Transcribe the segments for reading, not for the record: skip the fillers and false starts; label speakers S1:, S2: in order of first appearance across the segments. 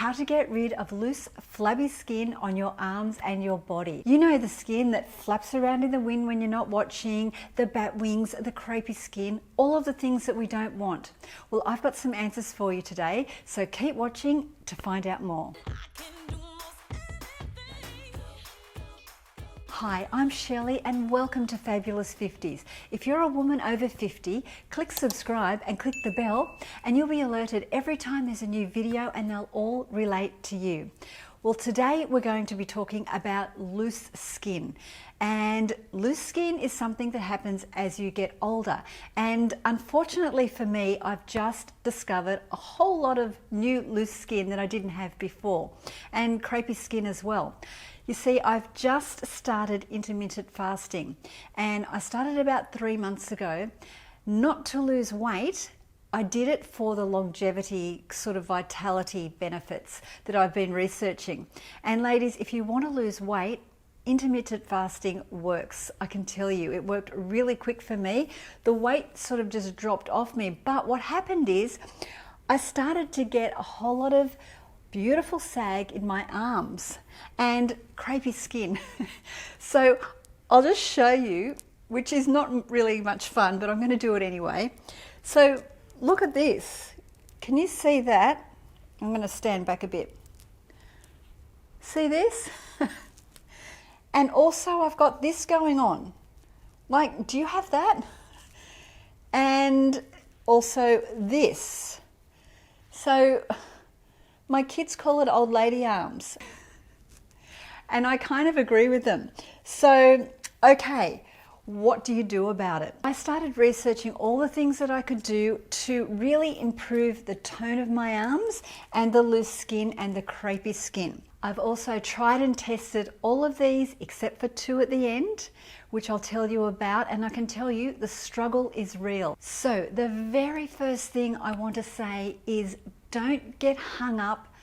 S1: how to get rid of loose, flabby skin on your arms and your body. You know, the skin that flaps around in the wind when you're not watching, the bat wings, the crepey skin, all of the things that we don't want. Well, I've got some answers for you today, so keep watching to find out more. Hi, I'm Shelley and welcome to Fabulous 50s. If you're a woman over 50, click subscribe and click the bell and you'll be alerted every time there's a new video and they'll all relate to you. Well, today we're going to be talking about loose skin. And loose skin is something that happens as you get older. And unfortunately for me, I've just discovered a whole lot of new loose skin that I didn't have before, and crepey skin as well. You see, I've just started intermittent fasting, and I started about 3 months ago, not to lose weight. I did it for the longevity, sort of vitality benefits that I've been researching. And ladies, if you want to lose weight, intermittent fasting works. I can tell you, it worked really quick for me. The weight sort of just dropped off me. But what happened is I started to get a whole lot of beautiful sag in my arms and crepey skin. So I'll just show you, which is not really much fun, but I'm going to do it anyway. So look at this. Can you see that? I'm going to stand back a bit. See this? And also I've got this going on. Like, do you have that? And also this. So my kids call it old lady arms. And I kind of agree with them. So, okay, what do you do about it? I started researching all the things that I could do to really improve the tone of my arms and the loose skin and the crepey skin. I've also tried and tested all of these except for 2 at the end, which I'll tell you about, and I can tell you the struggle is real. So the very first thing I want to say is don't get hung up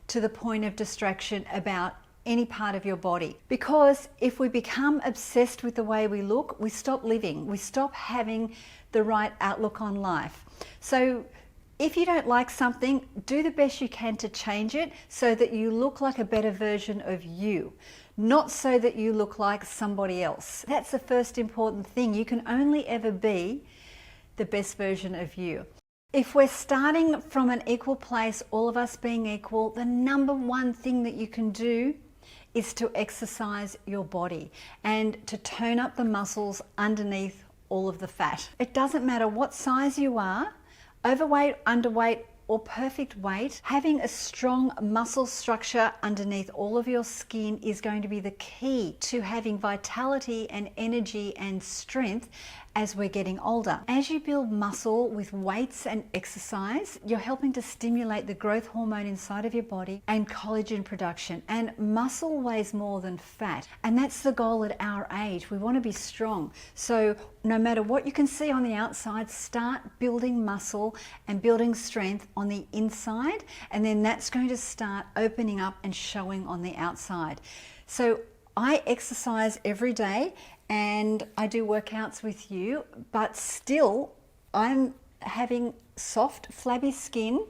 S1: to the point of distraction about any part of your body, because if we become obsessed with the way we look, we stop living, we stop having the right outlook on life. So if you don't like something, do the best you can to change it so that you look like a better version of you, not so that you look like somebody else. That's the first important thing. You can only ever be the best version of you. If we're starting from an equal place, all of us being equal, the number one thing that you can do is to exercise your body and to tone up the muscles underneath all of the fat. It doesn't matter what size you are, overweight, underweight, or perfect weight, having a strong muscle structure underneath all of your skin is going to be the key to having vitality and energy and strength as we're getting older. As you build muscle with weights and exercise, you're helping to stimulate the growth hormone inside of your body and collagen production. And muscle weighs more than fat. And that's the goal at our age. We want to be strong. So no matter what you can see on the outside, start building muscle and building strength on the inside. And then that's going to start opening up and showing on the outside. So I exercise every day and I do workouts with you, but still I'm having soft, flabby skin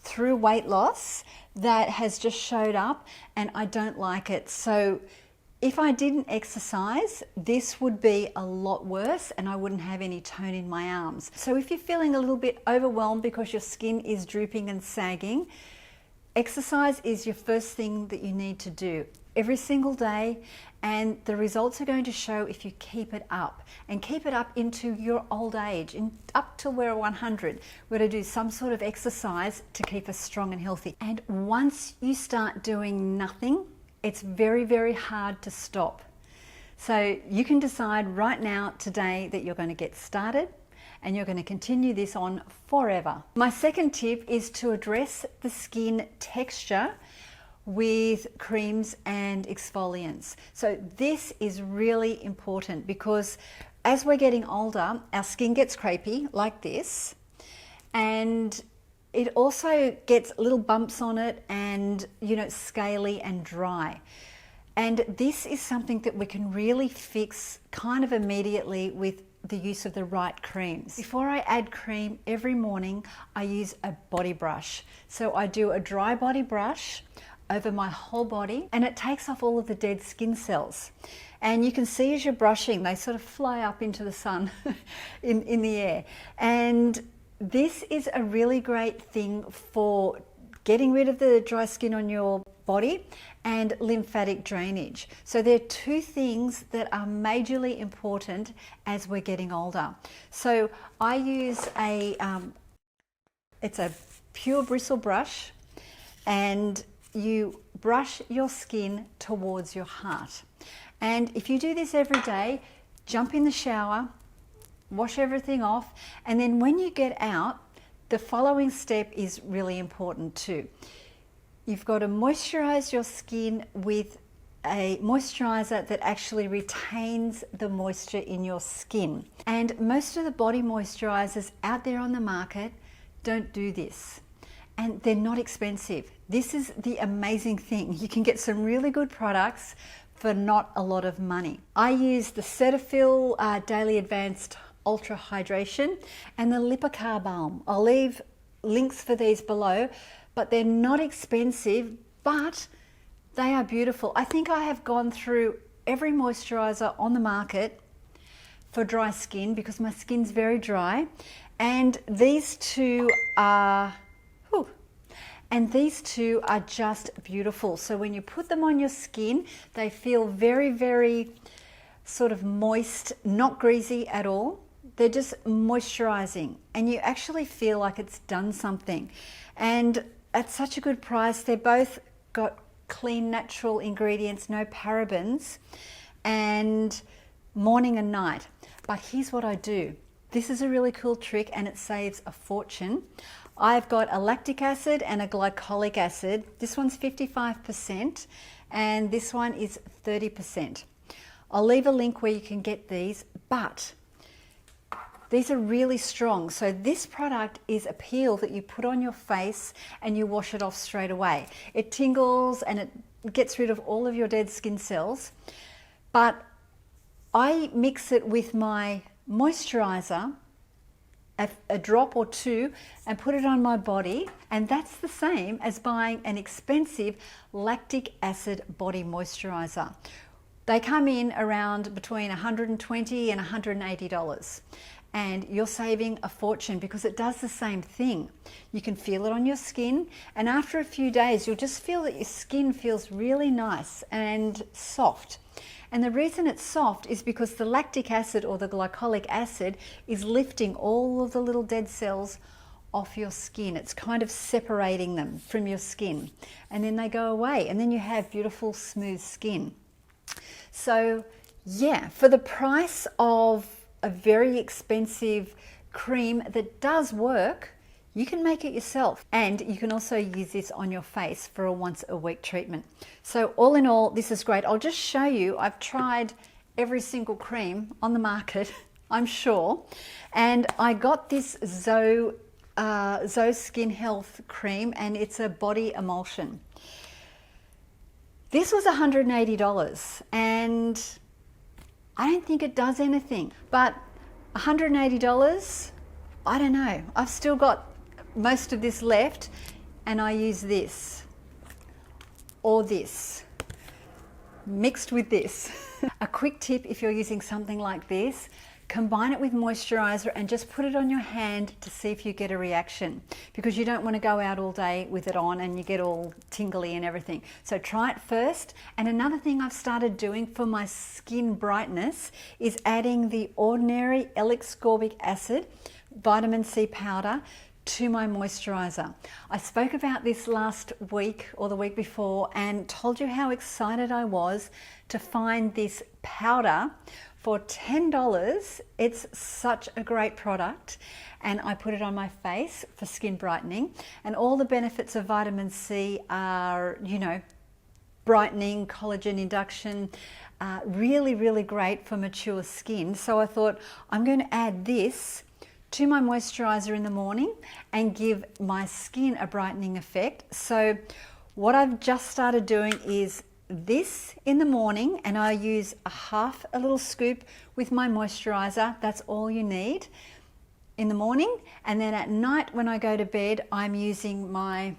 S1: through weight loss that has just showed up, and I don't like it. So if I didn't exercise, this would be a lot worse and I wouldn't have any tone in my arms. So if you're feeling a little bit overwhelmed because your skin is drooping and sagging, exercise is your first thing that you need to do every single day, and the results are going to show if you keep it up, and keep it up into your old age, up till we're 100. We're going to do some sort of exercise to keep us strong and healthy. And once you start doing nothing, it's very, very hard to stop. So you can decide right now, today, that you're going to get started and you're going to continue this on forever. My second tip is to address the skin texture with creams and exfoliants. So this is really important because as we're getting older, our skin gets crepey like this, and it also gets little bumps on it and, you know, scaly and dry. And this is something that we can really fix kind of immediately with the use of the right creams. Before I add cream every morning, I use a body brush. So I do a dry body brush over my whole body, and it takes off all of the dead skin cells. And you can see as you're brushing, they sort of fly up into the sun in the air. And this is a really great thing for getting rid of the dry skin on your body and lymphatic drainage. So there are two things that are majorly important as we're getting older. So I use it's a pure bristle brush, and you brush your skin towards your heart. And if you do this every day, jump in the shower, wash everything off, and then when you get out, the following step is really important too. You've got to moisturize your skin with a moisturizer that actually retains the moisture in your skin. And most of the body moisturizers out there on the market don't do this. And they're not expensive. This is the amazing thing. You can get some really good products for not a lot of money. I use the CETAPHIL Daily Advanced Ultra Hydration and the LIPIKAR Balm. I'll leave links for these below, but they're not expensive, but they are beautiful. I think I have gone through every moisturizer on the market for dry skin because my skin's very dry, and these two are just beautiful. So when you put them on your skin, they feel very, very sort of moist, not greasy at all. They're just moisturizing, and you actually feel like it's done something. And at such a good price, they're both got clean, natural ingredients, no parabens, and morning and night. But here's what I do. This is a really cool trick, and it saves a fortune. I've got a lactic acid and a glycolic acid. This one's 55% and this one is 30%. I'll leave a link where you can get these, but these are really strong. So this product is a peel that you put on your face and you wash it off straight away. It tingles and it gets rid of all of your dead skin cells. But I mix it with my moisturizer, a drop or two, and put it on my body, and that's the same as buying an expensive lactic acid body moisturizer. They come in around between $120 and $180, and you're saving a fortune because it does the same thing. You can feel it on your skin, and after a few days you'll just feel that your skin feels really nice and soft. And the reason it's soft is because the lactic acid or the glycolic acid is lifting all of the little dead cells off your skin. It's kind of separating them from your skin, and then they go away, and then you have beautiful smooth skin. So yeah, for the price of a very expensive cream that does work, you can make it yourself, and you can also use this on your face for a once a week treatment. So all in all, this is great. I'll just show you. I've tried every single cream on the market, I'm sure, and I got this Zoe Skin Health cream, and it's a body emulsion. This was $180, and I don't think it does anything, but $180, I don't know. I've still got most of this left, and I use this or this mixed with this. A quick tip, if you're using something like this, combine it with moisturizer and just put it on your hand to see if you get a reaction, because you don't want to go out all day with it on and you get all tingly and everything. So try it first. And another thing I've started doing for my skin brightness is adding the ordinary L-ascorbic acid vitamin C powder to my moisturizer. I spoke about this last week or the week before and told you how excited I was to find this powder for $10. It's such a great product, and I put it on my face for skin brightening, and all the benefits of vitamin C are, you know, brightening, collagen induction, really, really great for mature skin. So I thought I'm going to add this to my moisturizer in the morning and give my skin a brightening effect. So what I've just started doing is this in the morning, and I use a little scoop with my moisturizer. That's all you need in the morning. And then at night when I go to bed, I'm using my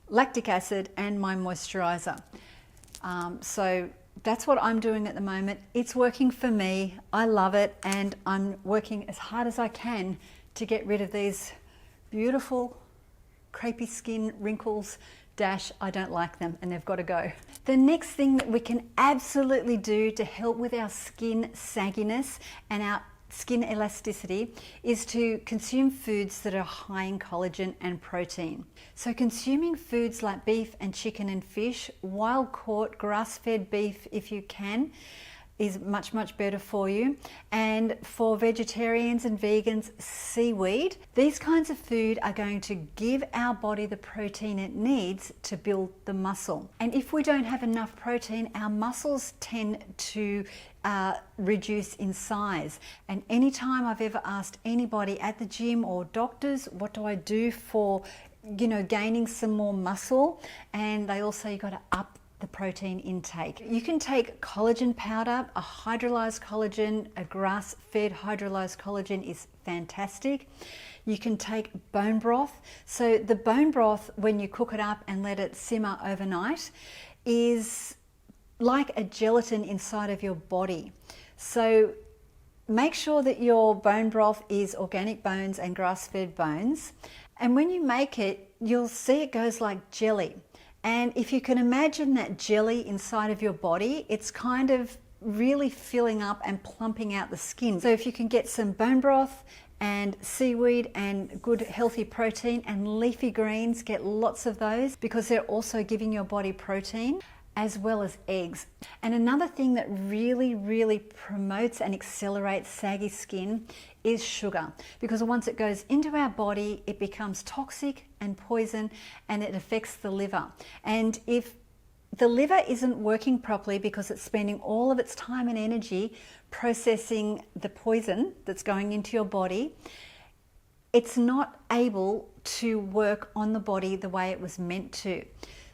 S1: lactic acid and my moisturizer. So that's what I'm doing at the moment. It's working for me. I love it, and I'm working as hard as I can to get rid of these beautiful crepey skin wrinkles. I don't like them, and they've got to go. The next thing that we can absolutely do to help with our skin sagginess and our skin elasticity is to consume foods that are high in collagen and protein. So consuming foods like beef and chicken and fish, wild caught grass-fed beef if you can, is much better for you. And for vegetarians and vegans, seaweed. These kinds of food are going to give our body the protein it needs to build the muscle. And if we don't have enough protein, our muscles tend to reduce in size. And anytime I've ever asked anybody at the gym or doctors, what do I do for, gaining some more muscle? And they all say you've got to up the protein intake. You can take collagen powder, a hydrolyzed collagen, a grass-fed hydrolyzed collagen is fantastic. You can take bone broth. So the bone broth, when you cook it up and let it simmer overnight, is like a gelatin inside of your body. So make sure that your bone broth is organic bones and grass-fed bones. And when you make it, you'll see it goes like jelly. And if you can imagine that jelly inside of your body, it's kind of really filling up and plumping out the skin. So if you can get some bone broth and seaweed and good healthy protein and leafy greens, get lots of those because they're also giving your body protein, as well as eggs. And another thing that really promotes and accelerates saggy skin is sugar, because once it goes into our body, it becomes toxic and poison, and it affects the liver. And if the liver isn't working properly because it's spending all of its time and energy processing the poison that's going into your body, it's not able to work on the body the way it was meant to.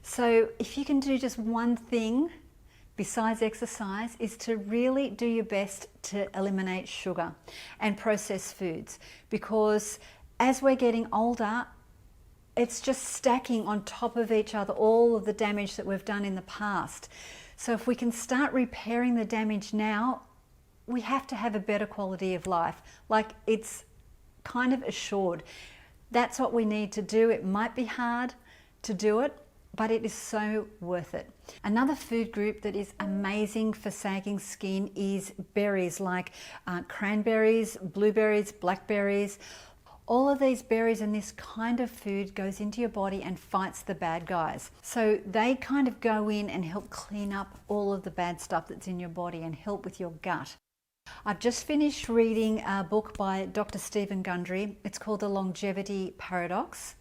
S1: So if you can do just one thing besides exercise, is to really do your best to eliminate sugar and processed foods, because as we're getting older, it's just stacking on top of each other all of the damage that we've done in the past. So if we can start repairing the damage now, we have to have a better quality of life. Like, it's kind of assured. That's what we need to do. It might be hard to do it, but it is so worth it. Another food group that is amazing for sagging skin is berries, like cranberries, blueberries, blackberries. All of these berries and this kind of food goes into your body and fights the bad guys. So they kind of go in and help clean up all of the bad stuff that's in your body and help with your gut. I've just finished reading a book by Dr. Stephen Gundry. It's called The Longevity Paradox.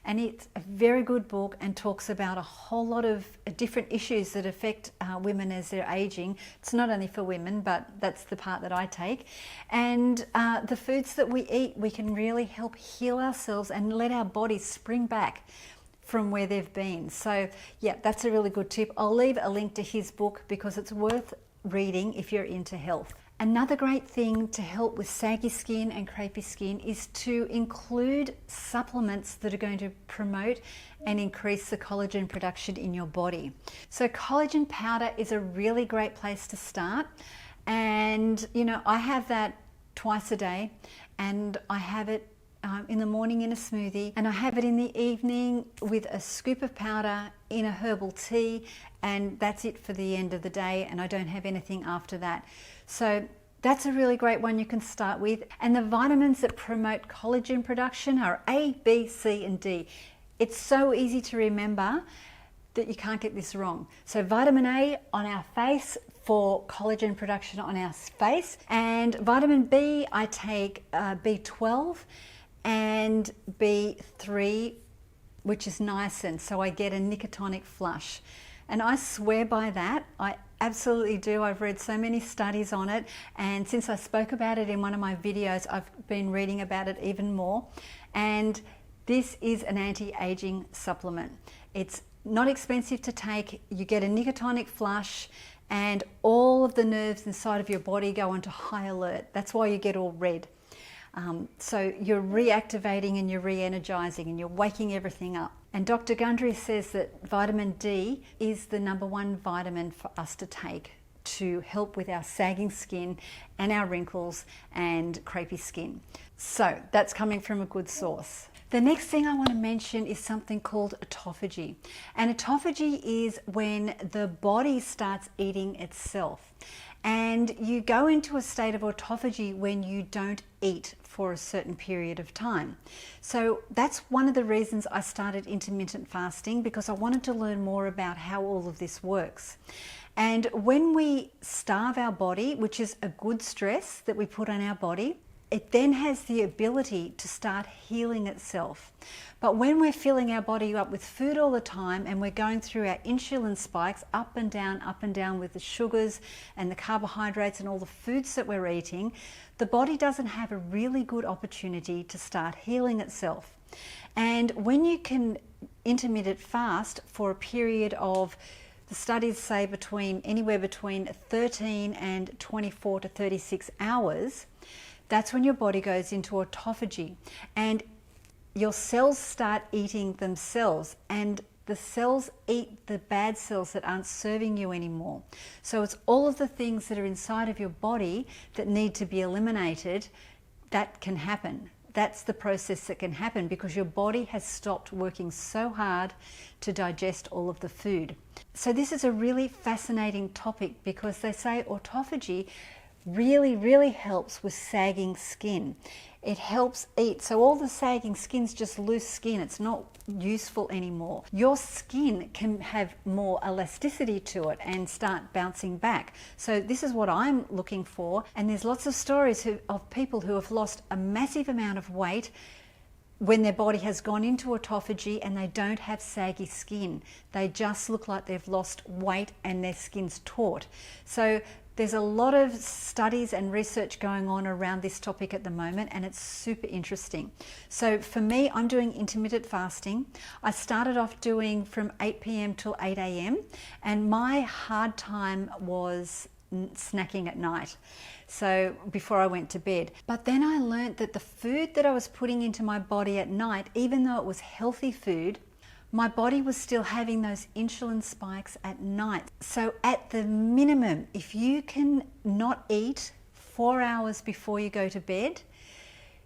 S1: And it's a very good book and talks about a whole lot of different issues that affect women as they're aging. It's not only for women, but that's the part that I take. And the foods that we eat, we can really help heal ourselves and let our bodies spring back from where they've been. So yeah, that's a really good tip. I'll leave a link to his book because it's worth reading if you're into health. Another great thing to help with saggy skin and crepey skin is to include supplements that are going to promote and increase the collagen production in your body. So collagen powder is a really great place to start. And I have that twice a day, and I have it in the morning in a smoothie, and I have it in the evening with a scoop of powder in a herbal tea, and that's it for the end of the day, and I don't have anything after that. So that's a really great one you can start with. And the vitamins that promote collagen production are A, B, C, and D. It's so easy to remember that you can't get this wrong. So vitamin A on our face for collagen production on our face, and vitamin B, I take B12 and B3, which is niacin, so I get a nicotinic flush. And I swear by that. I absolutely do. I've read so many studies on it, and since I spoke about it in one of my videos, I've been reading about it even more. And this is an anti-aging supplement. It's not expensive to take. You get a nicotinic flush and all of the nerves inside of your body go into high alert. That's why you get all red. So you're reactivating and you're re-energizing and you're waking everything up. And Dr. Gundry says that vitamin D is the #1 vitamin for us to take to help with our sagging skin and our wrinkles and crepey skin. So that's coming from a good source. The next thing I want to mention is something called autophagy. And autophagy is when the body starts eating itself. And you go into a state of autophagy when you don't eat for a certain period of time. So that's one of the reasons I started intermittent fasting, because I wanted to learn more about how all of this works. And when we starve our body, which is a good stress that we put on our body, it then has the ability to start healing itself. But when we're filling our body up with food all the time and we're going through our insulin spikes up and down with the sugars and the carbohydrates and all the foods that we're eating, the body doesn't have a really good opportunity to start healing itself. And when you can intermittent fast for a period of, the studies say anywhere between 13 and 24 to 36 hours, that's when your body goes into autophagy and your cells start eating themselves, and the cells eat the bad cells that aren't serving you anymore. So it's all of the things that are inside of your body that need to be eliminated that can happen. That's the process that can happen because your body has stopped working so hard to digest all of the food. So this is a really fascinating topic because they say autophagy really helps with sagging skin. It helps eat. So all the sagging skin's just loose skin. It's not useful anymore. Your skin can have more elasticity to it and start bouncing back. So this is what I'm looking for. And there's lots of stories of people who have lost a massive amount of weight when their body has gone into autophagy and they don't have saggy skin. They just look like they've lost weight and their skin's taut. So there's a lot of studies and research going on around this topic at the moment, and it's super interesting. So for me, I'm doing intermittent fasting. I started off doing from 8 p.m. till 8 a.m. and my hard time was snacking at night, so before I went to bed. But then I learned that the food that I was putting into my body at night, even though it was healthy food, my body was still having those insulin spikes at night. So at the minimum, if you can not eat 4 hours before you go to bed,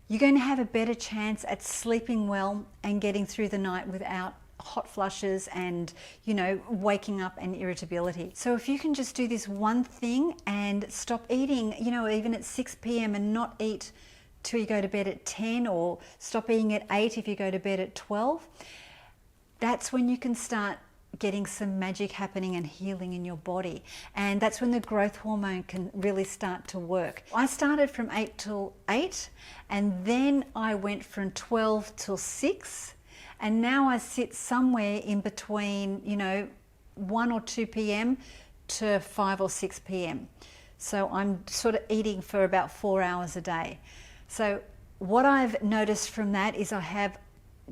S1: you're going to have a better chance at sleeping well and getting through the night without hot flushes and, you know, waking up and irritability. So if you can just do this one thing and stop eating, you know, even at 6 p.m. and not eat till you go to bed at 10, or stop eating at 8 if you go to bed at 12, that's when you can start getting some magic happening and healing in your body. And that's when the growth hormone can really start to work. I started from 8 till 8, and then I went from 12 till 6, and now I sit somewhere in between, you know, 1 or 2 p.m. to 5 or 6 p.m. So I'm sort of eating for about 4 hours a day. So what I've noticed from that is I have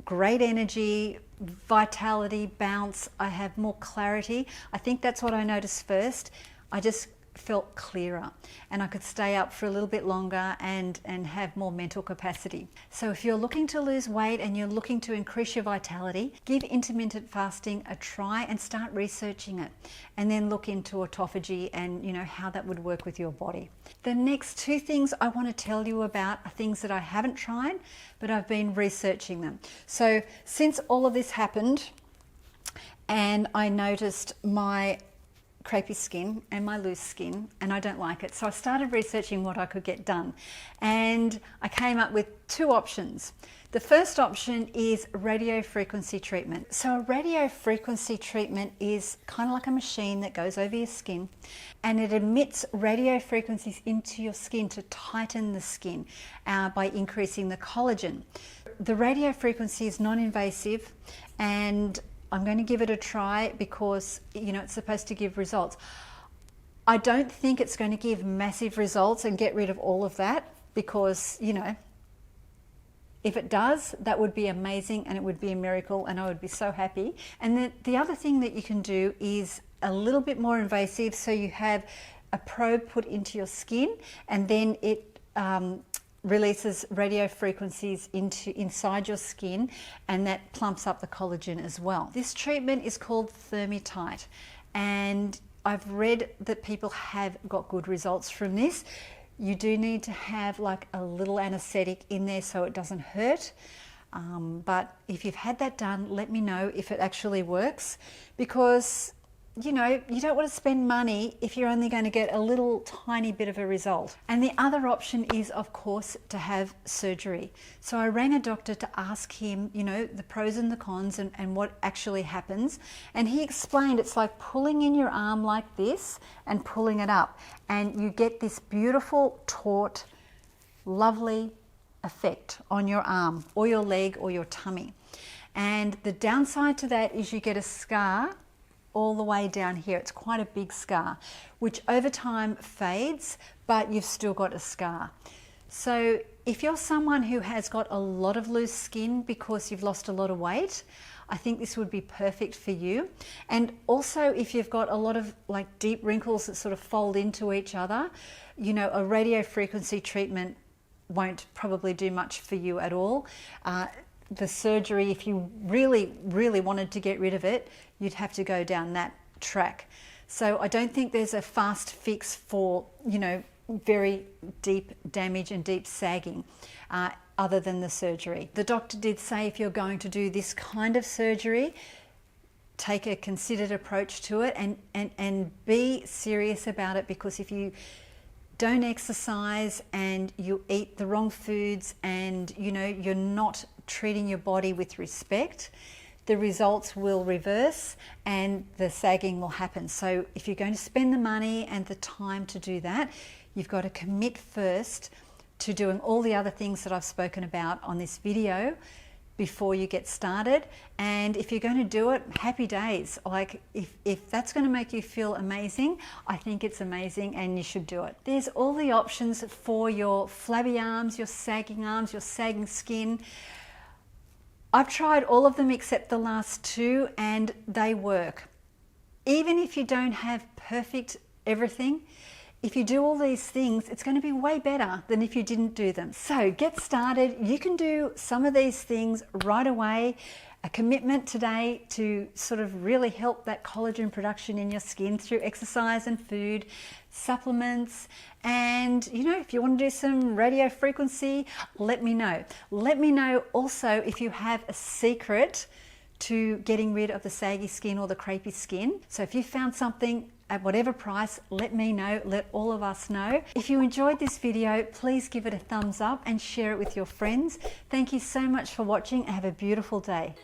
S1: great energy, vitality, bounce. I have more clarity. I think that's what I noticed first. I just felt clearer and I could stay up for a little bit longer and have more mental capacity. So if you're looking to lose weight and you're looking to increase your vitality, give intermittent fasting a try and start researching it, and then look into autophagy and, you know, how that would work with your body. The next 2 things I want to tell you about are things that I haven't tried, but I've been researching them. So since all of this happened and I noticed my crepey skin and my loose skin, and I don't like it, so I started researching what I could get done, and I came up with 2 options. The first option is radio frequency treatment. So a radio frequency treatment is kind of like a machine that goes over your skin, and it emits radio frequencies into your skin to tighten the skin by increasing the collagen. The radio frequency is non-invasive, and I'm going to give it a try because, you know, it's supposed to give results. I don't think it's going to give massive results and get rid of all of that because, you know, If it does, that would be amazing and it would be a miracle and I would be so happy. And then the other thing that you can do is a little bit more invasive, so you have a probe put into your skin and then it releases radio frequencies inside your skin, and that plumps up the collagen as well. This treatment is called Thermotite, and I've read that people have got good results from this. You do need to have like a little anesthetic in there so it doesn't hurt. But if you've had that done, let me know if it actually works, because you know, you don't want to spend money if you're only going to get a little tiny bit of a result. And the other option is, of course, to have surgery. So I rang a doctor to ask him, you know, the pros and the cons and what actually happens. And he explained it's like pulling in your arm like this and pulling it up. And you get this beautiful, taut, lovely effect on your arm or your leg or your tummy. And the downside to that is you get a scar all the way down here. It's quite a big scar, which over time fades, but you've still got a scar. So if you're someone who has got a lot of loose skin because you've lost a lot of weight, I think this would be perfect for you. And also if you've got a lot of like deep wrinkles that sort of fold into each other, you know, a radio frequency treatment won't probably do much for you at all. The surgery, if you really, really wanted to get rid of it, you'd have to go down that track. So I don't think there's a fast fix for, you know, very deep damage and deep sagging other than the surgery. The doctor did say if you're going to do this kind of surgery, take a considered approach to it and be serious about it, because if you don't exercise and you eat the wrong foods and, you know, you're not treating your body with respect, the results will reverse and the sagging will happen. So if you're going to spend the money and the time to do that, you've got to commit first to doing all the other things that I've spoken about on this video before you get started. And if you're going to do it, happy days. Like if that's going to make you feel amazing, I think it's amazing and you should do it. There's all the options for your flabby arms, your sagging skin. I've tried all of them except the last two and they work. Even if you don't have perfect everything, if you do all these things, it's going to be way better than if you didn't do them. So get started. You can do some of these things right away. A commitment today to sort of really help that collagen production in your skin through exercise and food, supplements, and you know, if you want to do some radio frequency, let me know. Let me know also if you have a secret to getting rid of the saggy skin or the crepey skin. So if you found something at whatever price, let me know, let all of us know. If you enjoyed this video, please give it a thumbs up and share it with your friends. Thank you so much for watching and have a beautiful day.